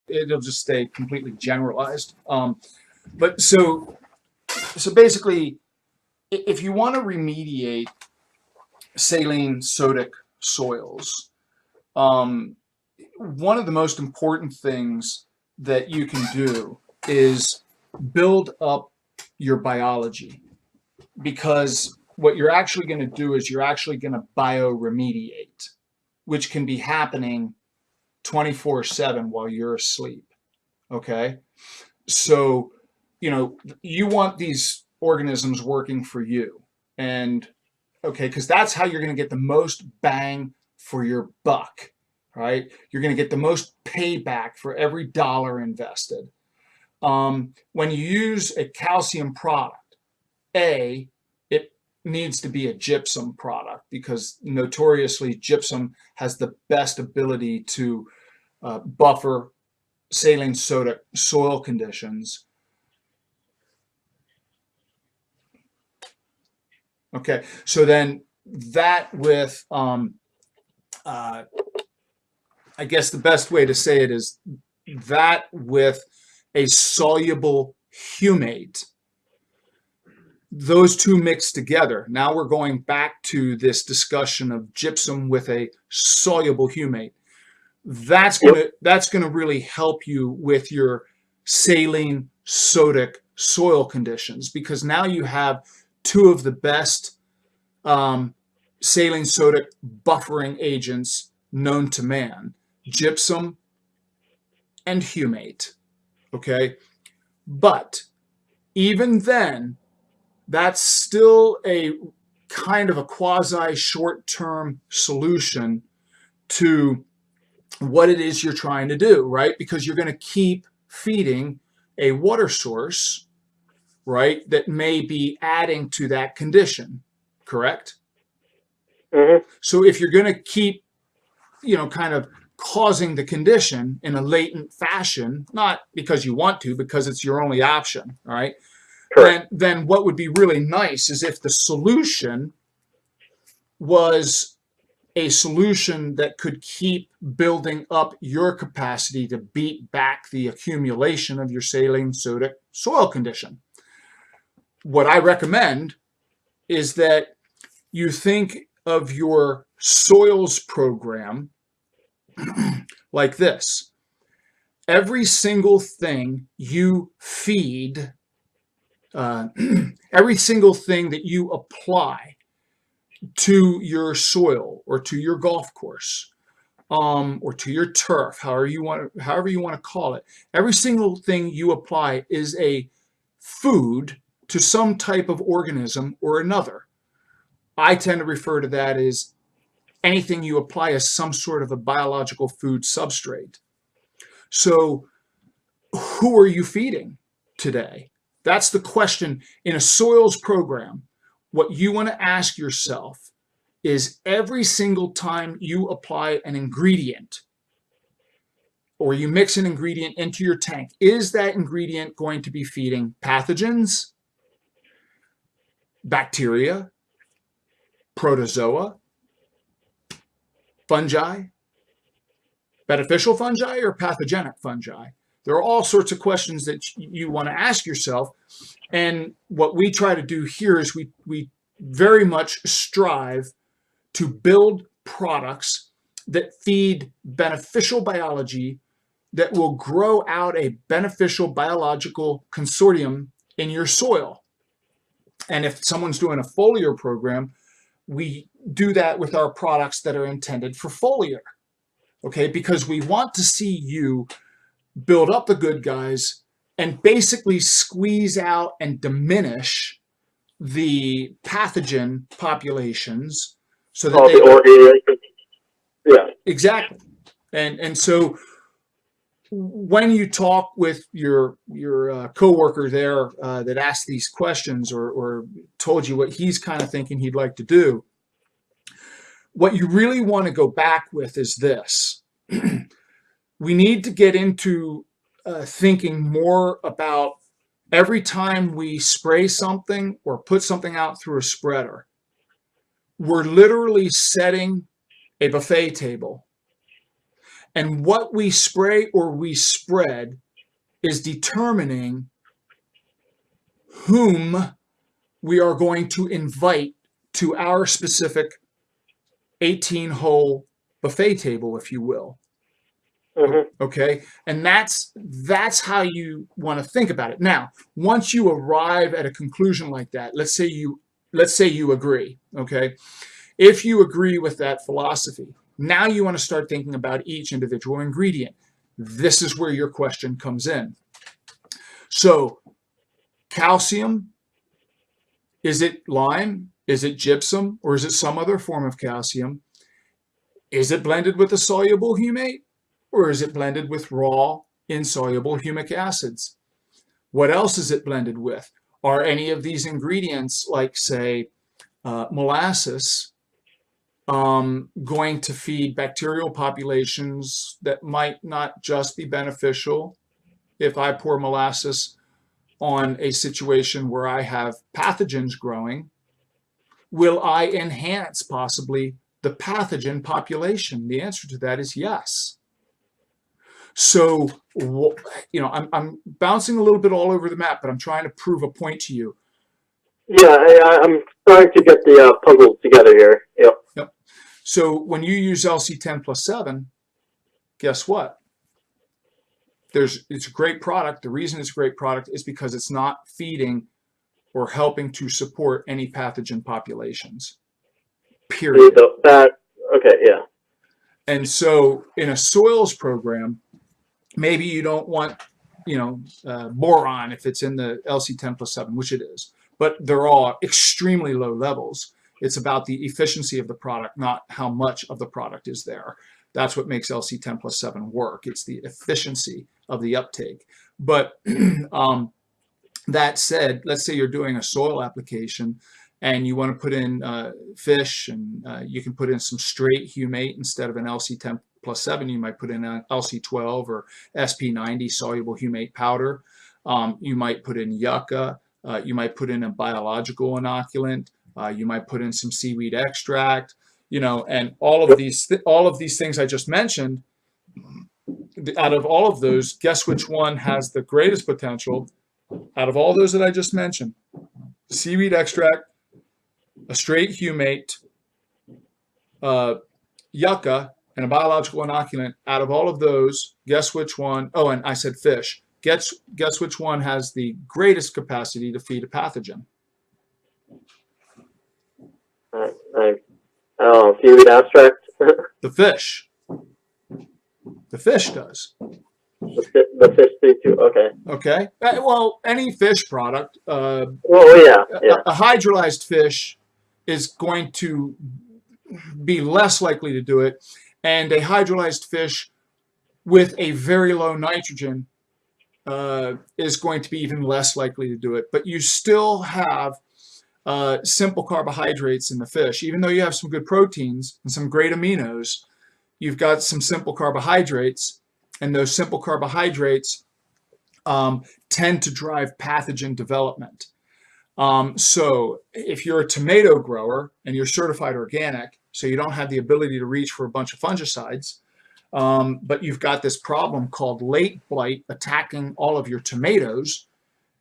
it'll just stay completely generalized. But so basically, if you want to remediate saline sodic soils, one of the most important things that you can do is build up your biology, because what you're actually going to do is you're actually going to bioremediate, which can be happening 24/7 while you're asleep. Okay. So, you want these organisms working for you. And okay, because that's how you're going to get the most bang for your buck, right? You're going to get the most payback for every dollar invested. When you use a calcium product, it needs to be a gypsum product, because notoriously gypsum has the best ability to buffer saline sodic soil conditions. Okay, so then that with, I guess the best way to say it is that with a soluble humate, those two mixed together. Now we're going back to this discussion of gypsum with a soluble humate. That's gonna really help you with your saline sodic soil conditions, because now you have two of the best saline sodic buffering agents known to man: gypsum and humate. Okay, but even then, that's still a kind of a quasi short-term solution to what it is you're trying to do, right? Because you're going to keep feeding a water source, right, that may be adding to that condition, correct? Mm-hmm. So if you're going to keep, kind of causing the condition in a latent fashion, not because you want to, because it's your only option, all right? Then what would be really nice is if the solution was a solution that could keep building up your capacity to beat back the accumulation of your saline sodic soil condition. What I recommend is that you think of your soils program like this. Every single thing you feed, every single thing that you apply to your soil or to your golf course, or to your turf, however you want to call it, every single thing you apply is a food to some type of organism or another. I tend to refer to that as anything you apply as some sort of a biological food substrate. So who are you feeding today? That's the question in a soils program. What you want to ask yourself is, every single time you apply an ingredient or you mix an ingredient into your tank, is that ingredient going to be feeding pathogens, bacteria, protozoa, fungi, beneficial fungi, or pathogenic fungi? There are all sorts of questions that you want to ask yourself. And what we try to do here is we very much strive to build products that feed beneficial biology that will grow out a beneficial biological consortium in your soil. And if someone's doing a foliar program, we do that with our products that are intended for foliar. Okay, because we want to see you build up the good guys and basically squeeze out and diminish the pathogen populations, so that yeah, exactly. And so when you talk with your coworker there that asked these questions, or told you what he's kind of thinking he'd like to do, what you really want to go back with is this. We need to get into thinking more about, every time we spray something or put something out through a spreader, we're literally setting a buffet table. And what we spray or we spread is determining whom we are going to invite to our specific 18-hole buffet table, if you will. Okay, and that's how you want to think about it. Now, once you arrive at a conclusion like that, let's say you agree. Okay, if you agree with that philosophy, now you want to start thinking about each individual ingredient. This is where your question comes in. So, calcium, is it lime? Is it gypsum? Or is it some other form of calcium? Is it blended with a soluble humate? Or is it blended with raw, insoluble humic acids? What else is it blended with? Are any of these ingredients, like, say, molasses, going to feed bacterial populations that might not just be beneficial if I pour molasses on a situation where I have pathogens growing? Will I enhance possibly the pathogen population? The answer to that is yes. So, I'm bouncing a little bit all over the map, but I'm trying to prove a point to you. Yeah, I'm trying to get the puzzles together here. Yep. So when you use LC10+7, guess what? It's a great product. The reason it's a great product is because it's not feeding or helping to support any pathogen populations. Period. Okay, yeah. And so in a soils program, maybe you don't want, boron if it's in the LC10+7, which it is, but they're all extremely low levels. It's about the efficiency of the product, not how much of the product is there. That's what makes LC10+7 work. It's the efficiency of the uptake. But that said, let's say you're doing a soil application and you want to put in fish, and you can put in some straight humate instead of an LC10+7. You might put in an LC12 or SP90 soluble humate powder. You might put in yucca. You might put in a biological inoculant. You might put in some seaweed extract. And all of these things I just mentioned. Out of all of those, guess which one has the greatest potential? Out of all those that I just mentioned, seaweed extract, a straight humate, yucca, and a biological inoculant. Out of all of those, guess which one? Oh, and I said fish. Guess which one has the greatest capacity to feed a pathogen? Seaweed extract. The fish. The fish does. The fish too. Okay. Okay. Well, any fish product. Yeah. A hydrolyzed fish is going to be less likely to do it, and a hydrolyzed fish with a very low nitrogen is going to be even less likely to do it. But you still have simple carbohydrates in the fish. Even though you have some good proteins and some great aminos, you've got some simple carbohydrates, and those simple carbohydrates tend to drive pathogen development. So if you're a tomato grower and you're certified organic, so you don't have the ability to reach for a bunch of fungicides, but you've got this problem called late blight attacking all of your tomatoes,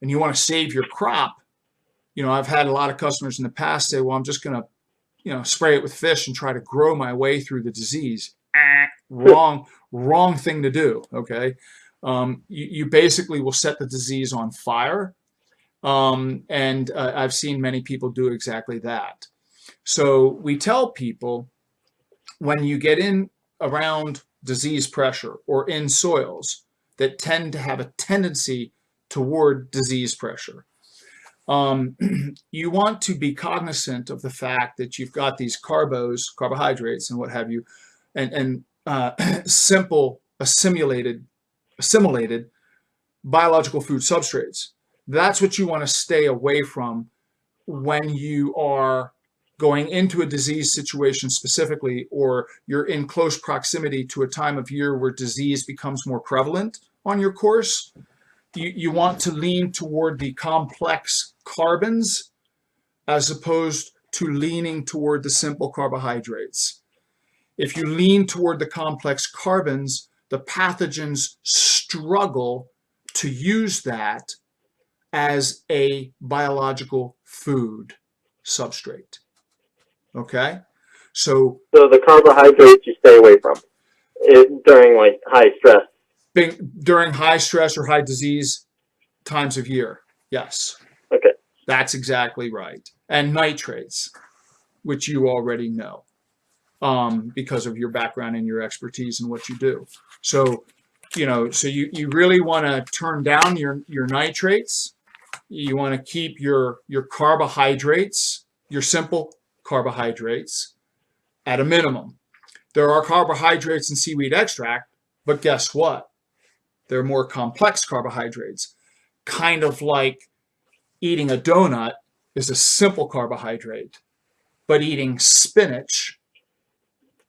and you want to save your crop. I've had a lot of customers in the past say, well, I'm just going to, spray it with fish and try to grow my way through the disease. Wrong thing to do. Okay. You basically will set the disease on fire. And I've seen many people do exactly that. So we tell people, when you get in around disease pressure or in soils that tend to have a tendency toward disease pressure, you want to be cognizant of the fact that you've got these carbohydrates and what have you, and simple assimilated biological food substrates. That's what you want to stay away from when you are going into a disease situation specifically, or you're in close proximity to a time of year where disease becomes more prevalent on your course. You want to lean toward the complex carbons as opposed to leaning toward the simple carbohydrates. If you lean toward the complex carbons, the pathogens struggle to use that as a biological food substrate. Okay? So the carbohydrates you stay away from during like high stress. during high stress or high disease times of year, yes. Okay. That's exactly right. And nitrates, which you already know because of your background and your expertise and what you do. So, so you really want to turn down your nitrates. You want to keep your carbohydrates, your simple carbohydrates, at a minimum. There are carbohydrates in seaweed extract, but guess what? They're more complex carbohydrates. Kind of like eating a donut is a simple carbohydrate, but eating spinach,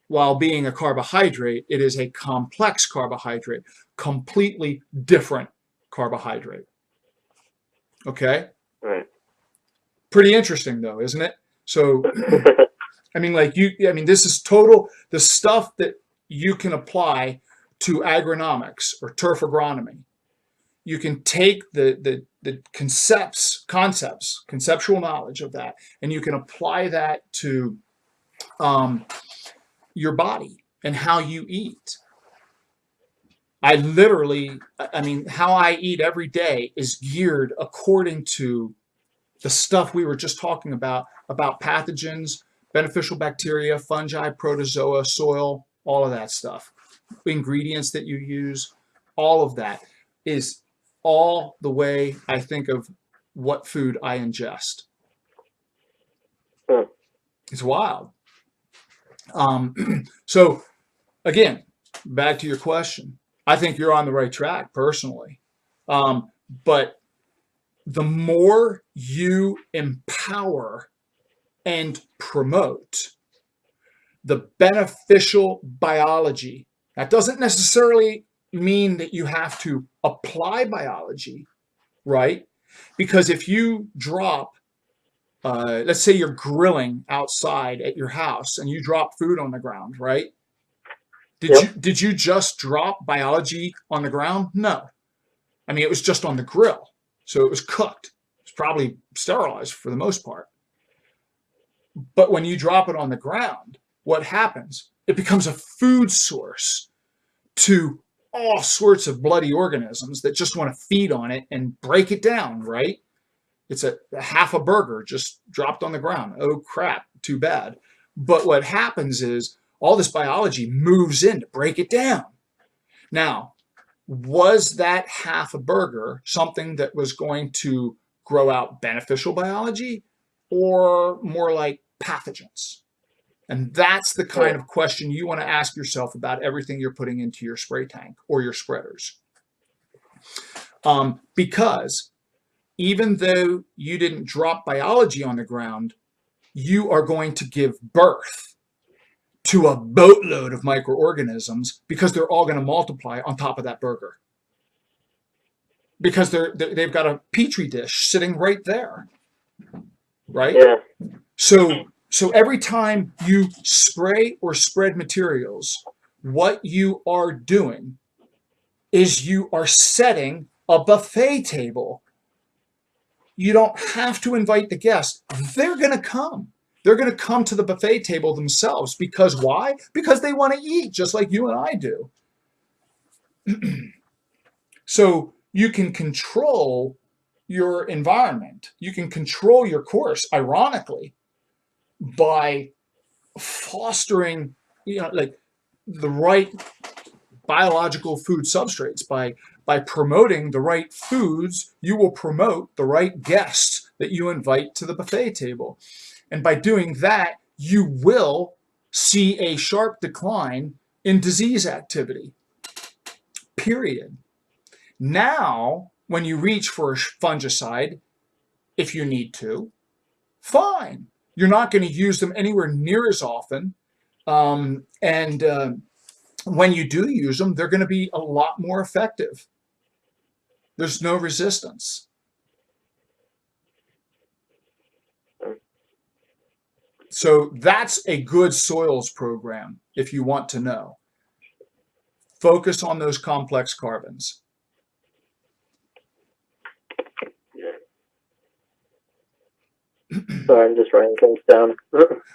while being a carbohydrate, it is a complex carbohydrate, completely different carbohydrate. Okay? Right. Pretty interesting though, isn't it? So, this is total, the stuff that you can apply to agronomics or turf agronomy. You can take the conceptual knowledge of that, and you can apply that to your body and how you eat. How I eat every day is geared according to the stuff we were just talking about pathogens, beneficial bacteria, fungi, protozoa, soil, all of that stuff. Ingredients that you use, all of that is all the way I think of what food I ingest. It's wild. So again, back to your question. I think you're on the right track personally. But the more you empower and promote the beneficial biology, that doesn't necessarily mean that you have to apply biology, right? Because if you drop, let's say you're grilling outside at your house and you drop food on the ground, right? Did you just drop biology on the ground? No. It was just on the grill. So it was cooked. It's probably sterilized for the most part. But when you drop it on the ground, what happens? It becomes a food source to all sorts of bloody organisms that just want to feed on it and break it down, right? It's a half a burger just dropped on the ground. Oh, crap, too bad. But what happens is all this biology moves in to break it down. Now, was that half a burger something that was going to grow out beneficial biology or more like pathogens? And that's the kind of question you want to ask yourself about everything you're putting into your spray tank or your spreaders. Because even though you didn't drop biology on the ground, you are going to give birth to a boatload of microorganisms because they're all going to multiply on top of that burger. Because they've got a petri dish sitting right there, right? Yeah. So every time you spray or spread materials, what you are doing is you are setting a buffet table. You don't have to invite the guests. They're going to come. They're going to come to the buffet table themselves. Because why? Because they want to eat just like you and I do. So you can control your environment. You can control your course, ironically, by fostering, like the right biological food substrates. By promoting the right foods, you will promote the right guests that you invite to the buffet table. And by doing that, you will see a sharp decline in disease activity. Period. Now, when you reach for a fungicide, if you need to, fine. You're not going to use them anywhere near as often. When you do use them, they're going to be a lot more effective. There's no resistance. So that's a good soils program if you want to know. Focus on those complex carbons. Sorry, I'm just writing things down.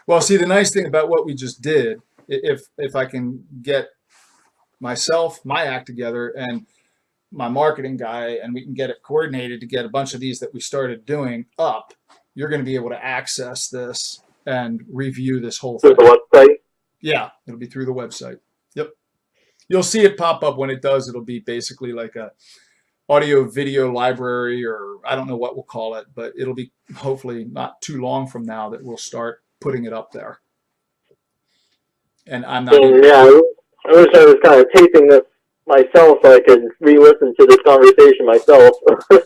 Well, see, the nice thing about what we just did, if I can get myself, my act together, and my marketing guy, and we can get it coordinated to get a bunch of these that we started doing up, you're going to be able to access this and review this whole thing. Through the website? Yeah, it'll be through the website. Yep. You'll see it pop up. When it does, it'll be basically like a audio video library, or I don't know what we'll call it, but it'll be hopefully not too long from now that we'll start putting it up there. And I'm not. Yeah, I wish I was kind of taping this myself so I could re-listen to this conversation myself.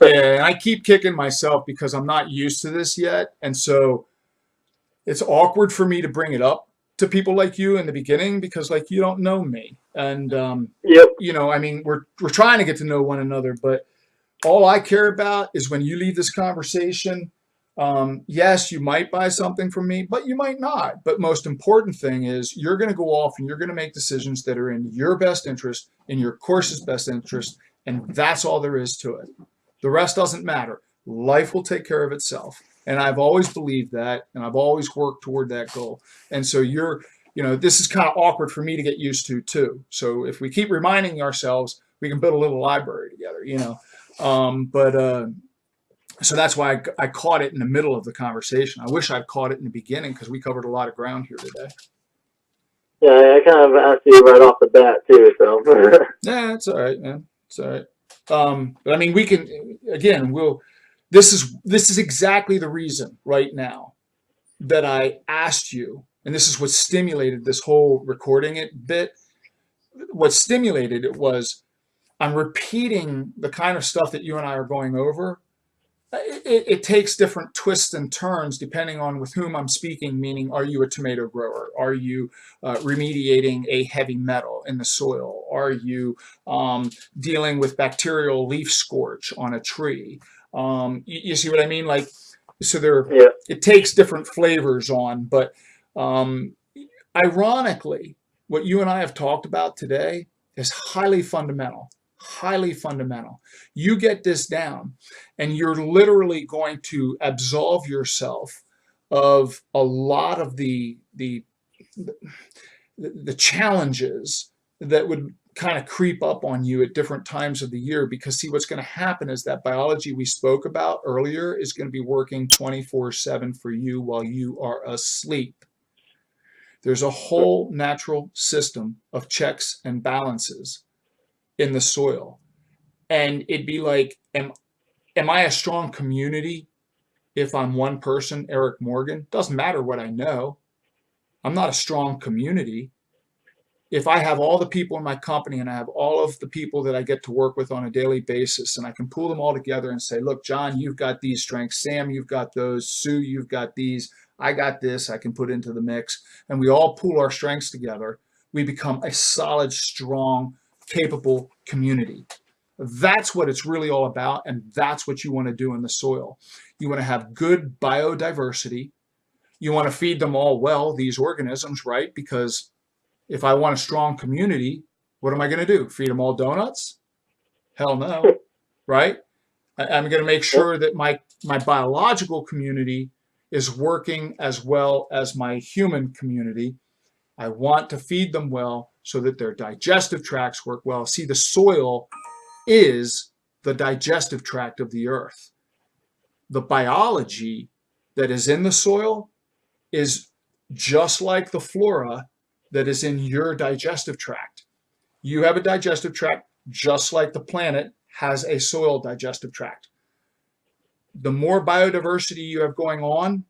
Yeah, and I keep kicking myself because I'm not used to this yet, and so it's awkward for me to bring it up to people like you in the beginning because, like, you don't know me, and Yep. you know, I mean, we're trying to get to know one another, but all I care about is when you leave this conversation. Yes, you might buy something from me, but you might not. But most important thing is you're going to go off and you're going to make decisions that are in your best interest, in your course's best interest, and that's all there is to it. The rest doesn't matter. Life will take care of itself. And I've always believed that, and I've always worked toward that goal. And so this is kind of awkward for me to get used to too. So if we keep reminding ourselves, we can build a little library together, So that's why I caught it in the middle of the conversation. I wish I'd caught it in the beginning because we covered a lot of ground here today. Yeah, I kind of asked you right off the bat too, so. Yeah, it's all right, man. It's all right. But I mean, we can, again, this is exactly the reason right now that I asked you, and this is what stimulated this whole recording it bit. What stimulated it was I'm repeating the kind of stuff that you and I are going over. It takes different twists and turns depending on with whom I'm speaking, meaning, are you a tomato grower? Are you remediating a heavy metal in the soil? Are you dealing with bacterial leaf scorch on a tree? You see what I mean? Like, so Yeah. it takes different flavors on, but ironically, what you and I have talked about today is highly fundamental. Highly fundamental. You get this down and you're literally going to absolve yourself of a lot of the challenges that would kind of creep up on you at different times of the year, because see, what's going to happen is that biology we spoke about earlier is going to be working 24/7 for you while you are asleep. There's a whole natural system of checks and balances in the soil. And it'd be like, am I a strong community if I'm one person, Eric Morgan? Doesn't matter what I know. I'm not a strong community. If I have all the people in my company and I have all of the people that I get to work with on a daily basis, and I can pull them all together and say, look, John, you've got these strengths. Sam, you've got those. Sue, you've got these. I got this. I can put into the mix. And we all pool our strengths together. We become a solid, strong, capable community. That's what it's really all about, and that's what you want to do in the soil. You want to have good biodiversity. You want to feed them all well, these organisms, right? Because if I want a strong community, what am I going to do? Feed them all donuts? Hell no, right? I'm going to make sure that my biological community is working as well as my human community. I want to feed them well so that their digestive tracts work well. See, the soil is the digestive tract of the earth. The biology that is in the soil is just like the flora that is in your digestive tract. You have a digestive tract just like the planet has a soil digestive tract. The more biodiversity you have going on,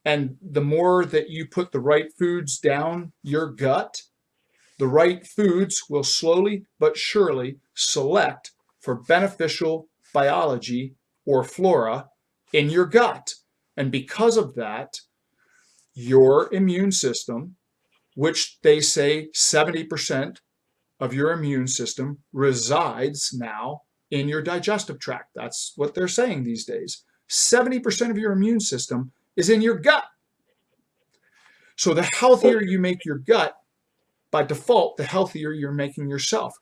and the more that you put the right foods down your gut, the right foods will slowly but surely select for beneficial biology or flora in your gut. And because of that, your immune system, which they say 70% of your immune system resides now in your digestive tract. That's what they're saying these days. 70% of your immune system is in your gut. So the healthier you make your gut, by default, the healthier you're making yourself.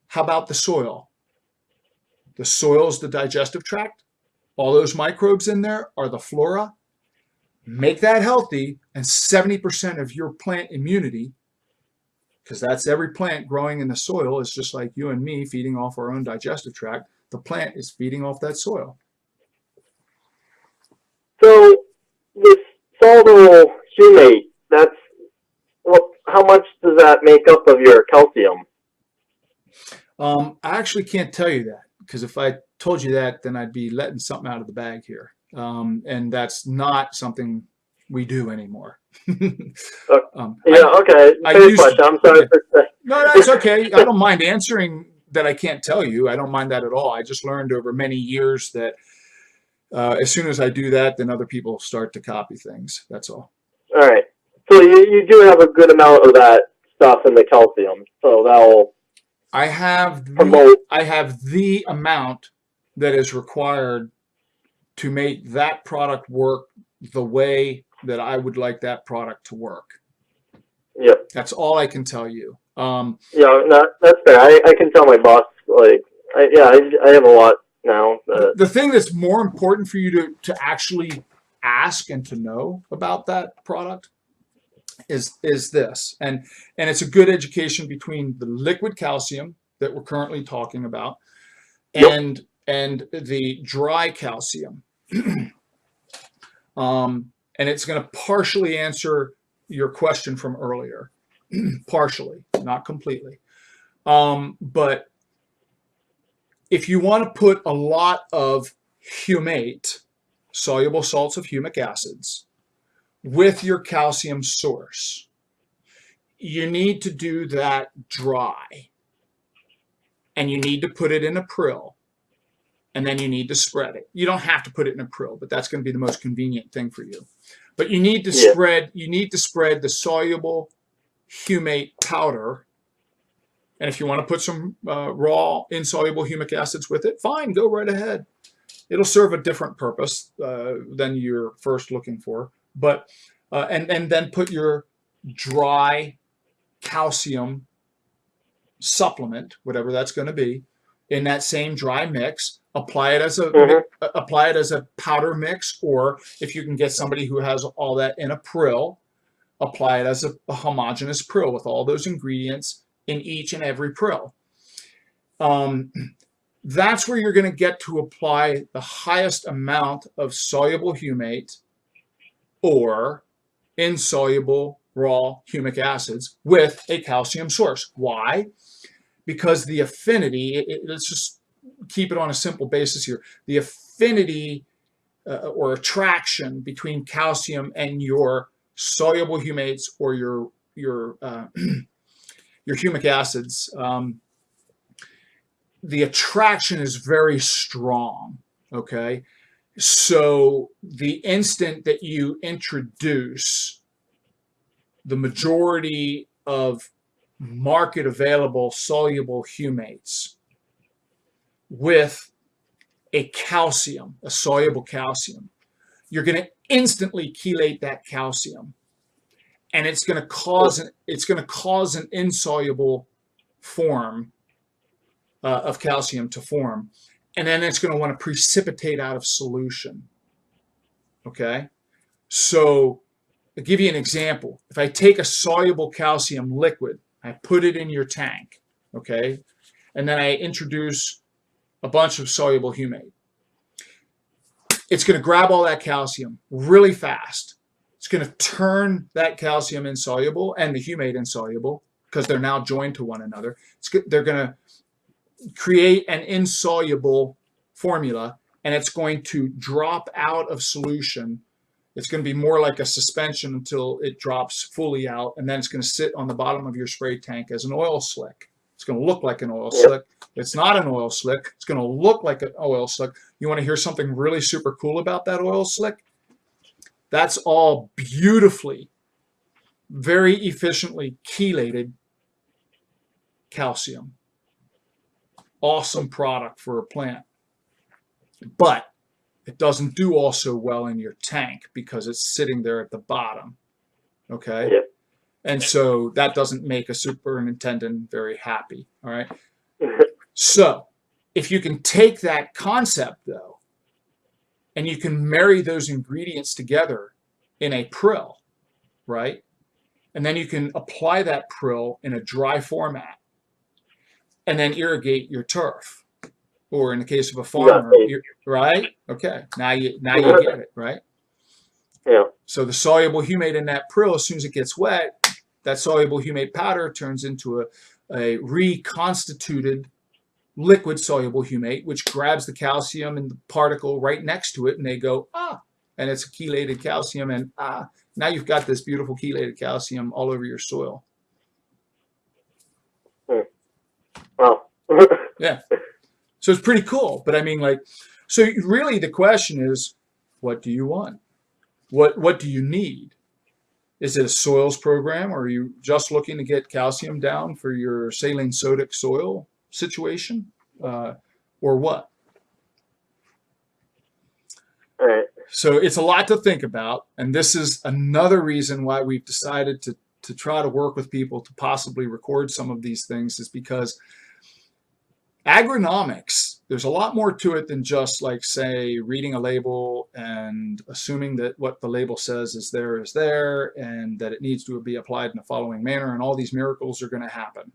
How about the soil? The soil is the digestive tract. All those microbes in there are the flora. Make that healthy, and 70% of your plant immunity, because that's every plant growing in the soil, is just like you and me feeding off our own digestive tract. The plant is feeding off that soil. So this soluble humate, that's how much does that make up of your calcium? I actually can't tell you that, because if I told you that, then I'd be letting something out of the bag here. And that's not something we do anymore. Okay. Fair question. I'm sorry for saying. No, that's okay. I don't mind answering that I can't tell you. I don't mind that at all. I just learned over many years that as soon as I do that, then other people start to copy things. That's all. All right. So you do have a good amount of that stuff in the calcium. So that'll promote. I have the amount that is required to make that product work the way that I would like that product to work. Yep. That's all I can tell you. No, that's fair. I can tell my boss, like, I have a lot now. The thing that's more important for you to actually ask and to know about that product is this. And it's a good education between the liquid calcium that we're currently talking about and the dry calcium. And it's going to partially answer your question from earlier. Partially, not completely. But if you want to put a lot of humate, soluble salts of humic acids, with your calcium source, you need to do that dry. And you need to put it in a prill. And then you need to spread it. You don't have to put it in a prill, but that's going to be the most convenient thing for you. But you need to spread the soluble humate powder. And if you want to put some raw insoluble humic acids with it, fine, go right ahead. It'll serve a different purpose than you're first looking for. But and then put your dry calcium supplement, whatever that's going to be, in that same dry mix. Apply it as a powder mix, or if you can get somebody who has all that in a prill, apply it as a homogeneous prill with all those ingredients in each and every prill. That's where you're going to get to apply the highest amount of soluble humate or insoluble raw humic acids with a calcium source. Why? Because the affinity, let's just keep it on a simple basis here. The affinity or attraction between calcium and your soluble humates or your humic acids, the attraction is very strong. Okay, so the instant that you introduce the majority of market available soluble humates with a calcium, a soluble calcium, you're going to instantly chelate that calcium, and it's going to cause an insoluble form of calcium to form, and then it's going to want to precipitate out of solution. Okay, so I'll give you an example. If I take a soluble calcium liquid, I put it in your tank, okay, and then I introduce a bunch of soluble humate. It's going to grab all that calcium really fast. It's going to turn that calcium insoluble and the humate insoluble because they're now joined to one another. They're going to create an insoluble formula, and it's going to drop out of solution. It's going to be more like a suspension until it drops fully out, and then it's going to sit on the bottom of your spray tank as an oil slick. It's going to look like an oil slick. It's not an oil slick. It's going to look like an oil slick. You want to hear something really super cool about that oil slick? That's all beautifully, very efficiently chelated calcium. Awesome product for a plant. But it doesn't do also well in your tank because it's sitting there at the bottom. Okay? And so that doesn't make a superintendent very happy. All right. So if you can take that concept, though, and you can marry those ingredients together in a prill, right? And then you can apply that prill in a dry format and then irrigate your turf. Or in the case of a farmer, right? Okay, now you get it, right? Yeah. So the soluble humate in that prill, as soon as it gets wet, that soluble humate powder turns into a reconstituted liquid soluble humate, which grabs the calcium and the particle right next to it, and they go, and it's a chelated calcium, and now you've got this beautiful chelated calcium all over your soil. Wow. Yeah. So it's pretty cool. But I mean, like, so really the question is, what do you want? What do you need? Is it a soils program, or are you just looking to get calcium down for your saline sodic soil situation, or what? All right. So it's a lot to think about, and this is another reason why we've decided to try to work with people to possibly record some of these things, is because agronomics, there's a lot more to it than just, like, say, reading a label and assuming that what the label says is there, and that it needs to be applied in the following manner, and all these miracles are going to happen.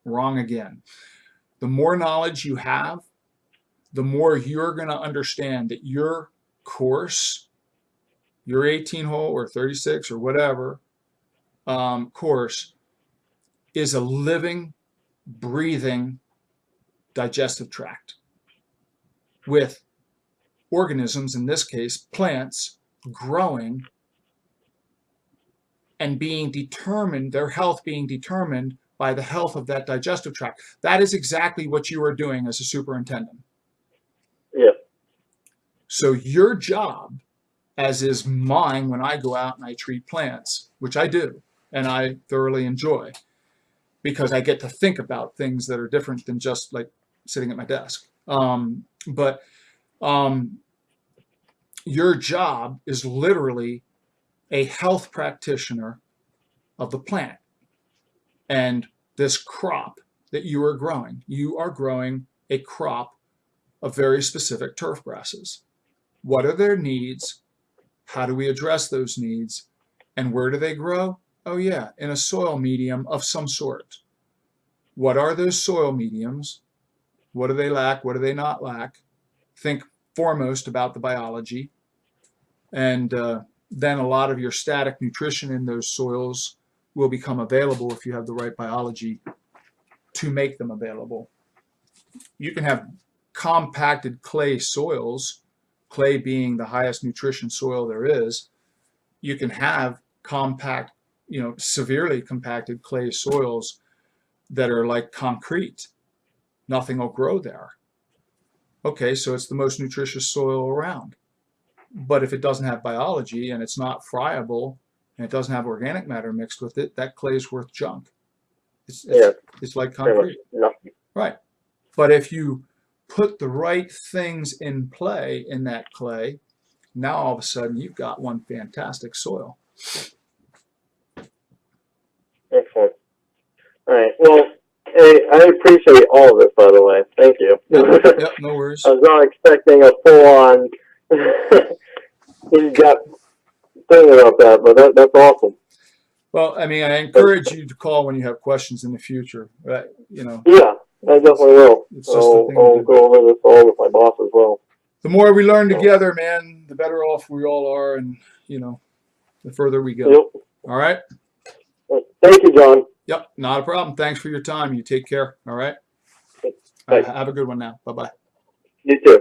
Wrong again. The more knowledge you have, the more you're going to understand that your course, your 18-hole or 36 or whatever course, is a living, breathing digestive tract with organisms, in this case plants, growing and being determined, their health being determined by the health of that digestive tract. That is exactly what you are doing as a superintendent. Yeah. So your job, as is mine when I go out and I treat plants, which I do and I thoroughly enjoy, because I get to think about things that are different than just like sitting at my desk. But your job is literally a health practitioner of the plant. And this crop that you are growing a crop of very specific turf grasses. What are their needs? How do we address those needs? And where do they grow? Oh yeah, in a soil medium of some sort. What are those soil mediums? What do they lack? What do they not lack? Think foremost about the biology. And then a lot of your static nutrition in those soils will become available if you have the right biology to make them available. You can have compacted clay soils, clay being the highest nutrition soil there is. You can have compact, severely compacted clay soils that are like concrete. Nothing will grow there. Okay, so it's the most nutritious soil around. But if it doesn't have biology and it's not friable and it doesn't have organic matter mixed with it, that clay is worth junk. It's like concrete. Right. But if you put the right things in play in that clay, now all of a sudden you've got one fantastic soil. Excellent. All right. Well, hey, I appreciate all of this, by the way. Thank you. Yep, no worries. I was not expecting a full-on in-depth thing about that, but that's awesome. Well, I mean, I encourage you to call when you have questions in the future. Right? Yeah, I definitely will. I'll go over this all with my boss as well. The more we learn together, man, the better off we all are, and the further we go. Yep. All right. Thank you, John. Yep, not a problem. Thanks for your time. You take care. All right. Bye. Have a good one now. Bye-bye. You too.